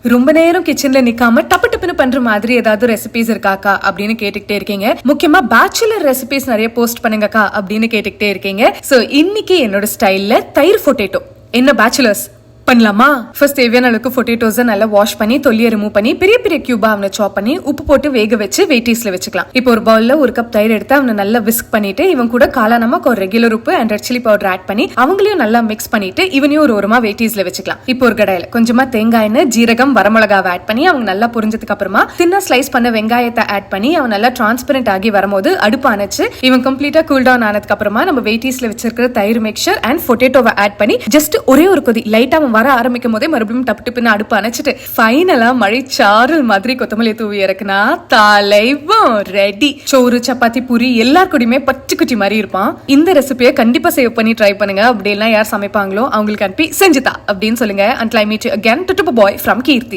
ரொம்ப நேரம் கிச்சன்ல நிக்காம டப்பு டப்புன்னு பண்ற மாதிரி ஏதாவது ரெசிபிஸ் இருக்காக்கா அப்படின்னு கேட்டுக்கிட்டே இருக்கீங்க. முக்கியமா பேச்சுலர் ரெசிபிஸ் நிறைய போஸ்ட் பண்ணுங்கக்கா அப்படின்னு கேட்டுக்கிட்டே இருக்கீங்க. சோ இன்னைக்கு என்னோட ஸ்டைல்ல தயிர் பொட்டேட்டோ. என்ன பேச்சுலர்ஸ் பண்ணலாமா? ஃபர்ஸ்ட் தேவையான அளவுக்கு பொட்டேட்டோஸை நல்லா வாஷ் பண்ணி தொல்லியை ரிமூவ் பண்ணி பெரிய பெரிய கியூபா அவனை சாப் பண்ணி உப்பு போட்டு வேக வச்சு வெயிட்டீஸ்ல வச்சுக்கலாம். இப்போ ஒரு பவுல்ல ஒரு கப் தயிர் எடுத்து அவனை நல்லா விஸ்க் பண்ணிட்டு இவன் கூட காலா நமக்கு ஒரு ரெகுலர் உப்பு and red chilli powder add பண்ணி அவங்களையும் நல்லா மிக்ஸ் பண்ணிட்டு இவனையும் ஒரு ஓரமா வெயிட்டீஸ்ல வச்சுக்கலாம். இப்போ ஒரு கடாயில கொஞ்சமா தேங்காய் எண்ணெய், ஜீரகம், வரமிளகாவை ஆட் பண்ணி அவங்க நல்லா புரிஞ்சதுக்கு அப்புறமா தின்னா ஸ்லைஸ் பண்ண வெங்காயத்தை ஆட் பண்ணி அவன் நல்லா டிரான்ஸ்பரண்ட் ஆகி வரும்போது அடுப்பு அணைச்சு இவன் கம்ப்ளீட்டா கூல் டவுன் ஆனதுக்கு அப்புறமா நம்ம வெயிட்டீஸ்ல வச்சிருக்கிற தயிர் மிக்சர் அண்ட் பொட்டேட்டோவை ஆட் பண்ணி ஜஸ்ட் ஒரே ஒரு கொதி லைட்டா வர ஆரம்பிக்கும் போதே மறுபடியும் டப்பு டப்புன்னு அடுப்பு அணைச்சிட்டு ஃபைனலா மழை சாரல் மாதிரி கொத்தமல்லி தூவி இறக்குனா தலைவம் ரெடி. சோறு, சப்பாத்தி, பூரி எல்லார் கூடயுமே பச்சை குட்டி மாதிரி இருப்பான். இந்த ரெசிபியை கண்டிப்பா சேவ் பண்ணி ட்ரை பண்ணுங்க. அப்படி எல்லாம் யார் சமைப்பாங்களோ அவங்களுக்கு அனுப்பி செஞ்சுதா அப்படின்னு சொல்லுங்க. Until I meet you again, Tutupa boy from Kirti.